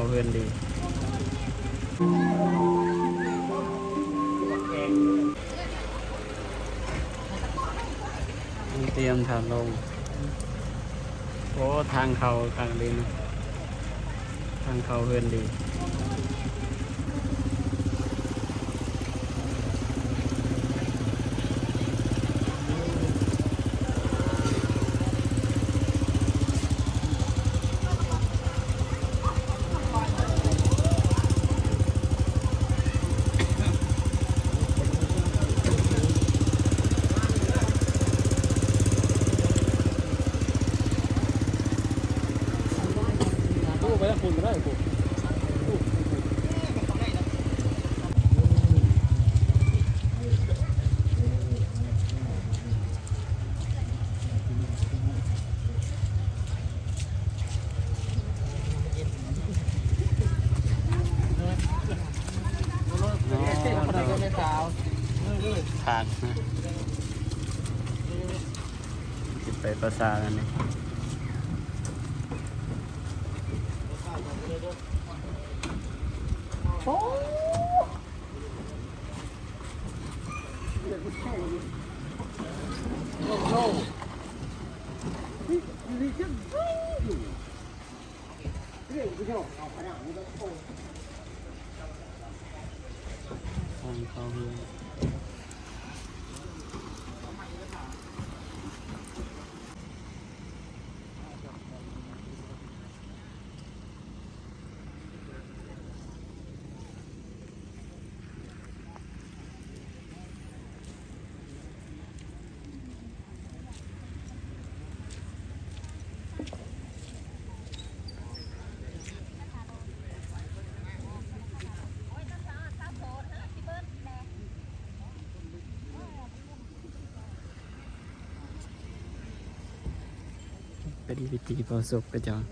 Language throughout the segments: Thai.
เพื่อนดีเตรียมทางลงโอ้ทางเขาทางดินทางเขาเพื่อนดีไปแล้วคุณก็ได้ผม ทางนะจะไปภาษาอันนี้ทางเขาเพื่อนเป็นวิธีประสบกระจร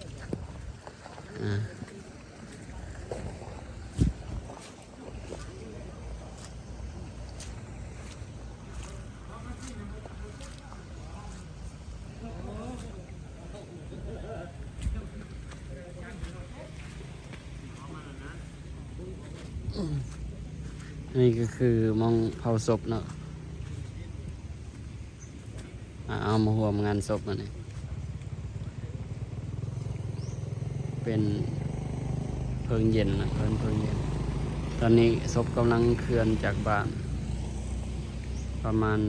นี่ก็คือมองเผาศพเนาะเอามาห่วมงานศพมาเนี่ยเป็นเพลิงเย็นนะเพลิงเย็นตอนนี้ศพกำลังเคลื่อนจากบ้านประมาณ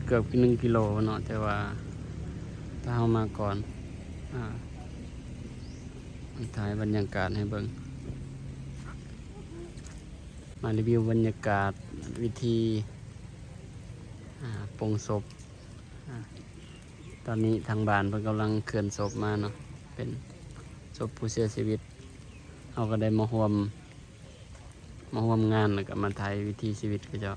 เกือบ1 กิโลเนาะแต่ว่าถ้าเอามาก่อนถ่ายบรรยากาศให้เบิ่งมารีวิวบรรยากาศวิธีปลงศพตอนนี้ทางบ้านเพิ่นกำลังเคลื่อนศพมาเนาะเป็นศพผู้เสียชีวิตเราก็ได้มาร่วมงานแล้วก็มาถ่ายวิถีชีวิตเขาเจ้า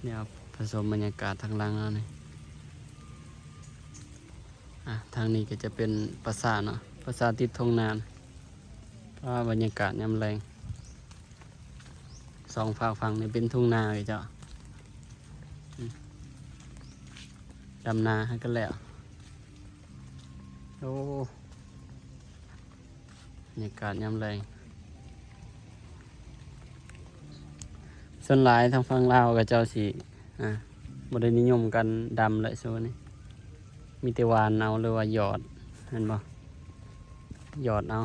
เนี่ยผสมบรรยากาศทางล่างแล้วนี่ทางนี้ก็จะเป็นปราสาทเนาะปราสาทติดทงนานเพราะว่าบรรยากาศยามแรงสองฝั่งนี่เป็นทุ่งนาเลยเจ้าดำนาให้กันแล้วโอ้บรรยากาศยามแรงส่วนหลายทางฝั่งลาวกับเจ้าสีบ่ได้นิยมกันดำเลยโซนนี้มีแต่หวานเอาหรือว่าหยอดเห็นบ่หยอดเอา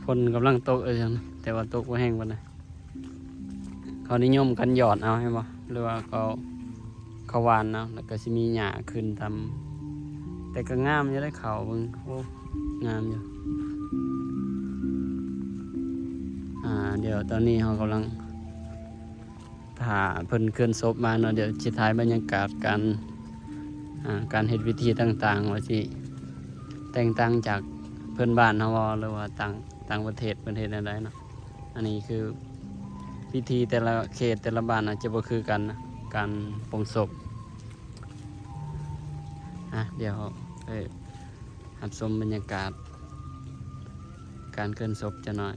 ฝนกำลังตกจังแต่ว่าตกว่าแห้งปานใดเขานิยมกันหยอดเอาให้บ่หรือว่าเขาหวานเอาแล้วก็สิมีหญ้าขึ้นตามแต่ก็งามอยู่ได้เขาเบิ่งโอ้งามอยู่เดี๋ยวตอนนี้เรากำลังถ่าเพิ่นเคลื่อนศพมาเนาะเดี๋ยวสิถ่ายบรรยากาศการเฮ็ดวิธีต่างๆว่าสิแตกต่างจากเพื่อนบ้านเฮาหรือว่าต่างประเทศใดเนาะอันนี้คือพิธีแต่ละเขตแต่ละบ้านอาจจะบ่คือกันนะการปลงศพเดี๋ยวไปรับชมบรรยากาศการเคลื่อนศพจะหน่อย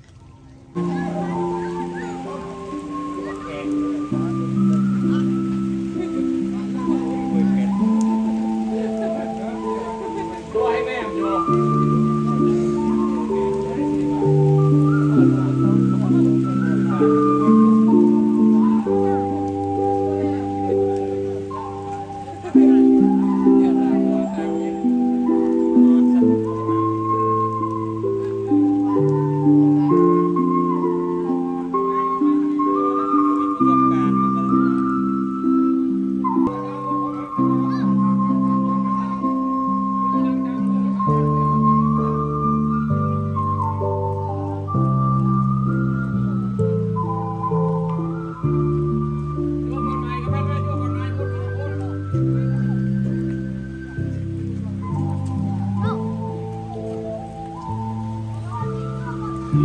ลง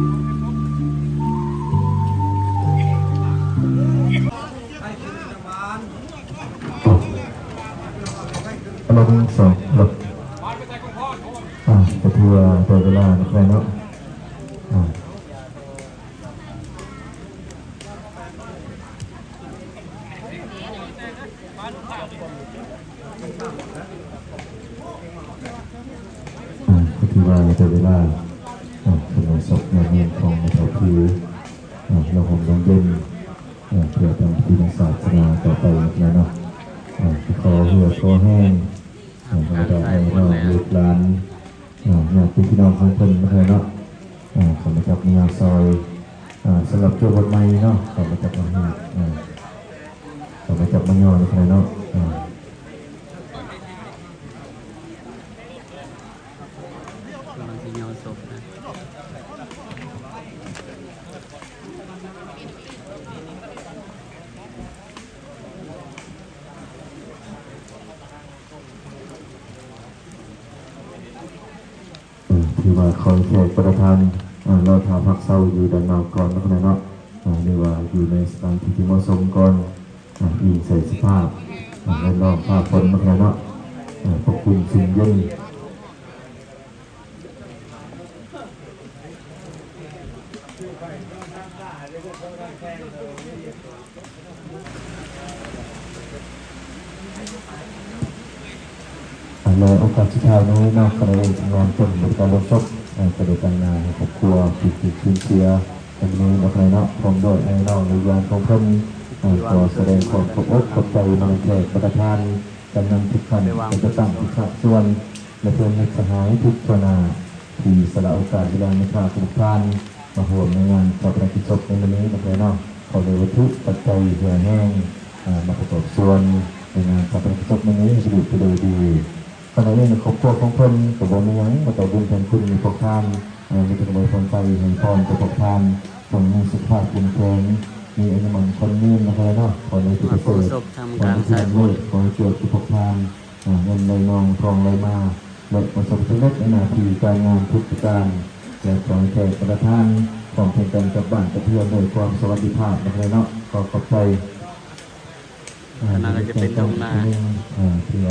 สองหลบไปทัวร์ตัวเวลาในเนาะไปทัวร์ตัวเวลาถนนศพในเมืองของในแถวผิวเราคงต้องเย็นเพื่อทำพิธีศาสนาต่อไปนะเนาะขอเหือขอแห้งเราได้ให้เราลูกหลานอยากเป็นพี่น้องของคนนะเนาะขอมาจับมียาซอยสำหรับตัวคนใหม่เนาะขอมาจับมาให้ขอมาจับมาย่อนะเนาะกำลังจะย่อศพนะที่ว่าคอยแขกประธานเราทาพักเศร้าอยู่ด้านนอกก่อนนะเนาะหรือว่าอยู่ในสถานที่ที่เหมาะสมก่อนอิงใส่สภาพและรอบภาพฝนนะเนาะขอบคุณสิ่งเย็นในโอกาสที่ท้ายนี้นอกจากงานต้นบริการรถชกจะได้การงานครอบครัวติดชื้นเชียร์วันนี้นักเนาะพร้อมด้วยไอ้น้องในยานของเพิ่นขอแสดงความขอบอกขอบใจมาแขกประธานกำนันทุกท่านเป็นประตั้งทุกส่วนและเพื่อนมิตรสหายทุกคนที่สละโอกาสเวลาในคราทุกท่านมาร่วมในงานพระราชทานในวันนี้นักเนาะขอเลยวัตถุปัจจัยเพื่อแห้งมาประกอบส่วนในงานพระราชทานในวันนี้จะดูไปโดยดีขณะนี้ในครอบครัวของเพิ่นกับบ่มีหยังมาต่อบุญแทนคุณมีพวกท่านมีกระบวนการใจแห่งพรกับพวกท่านจงมีสุขภาพแข็งแรงมีอายุมั่นคนยืนนะครับเนาะขอในที่ประเสริฐขอในที่มุ่งขอเกี่ยวกับพวกท่านเงินไหลนองทองไหลมาและประสบสำเร็จในหน้าที่การงานทุกประการและขอให้แขกประธานของเพื่อนกันกับบ้านกับเพื่อนด้วยความสวัสดิภาพนะครับเนาะขอขอบใจขณะเราจะเป็นตรงหน้าเพื่อ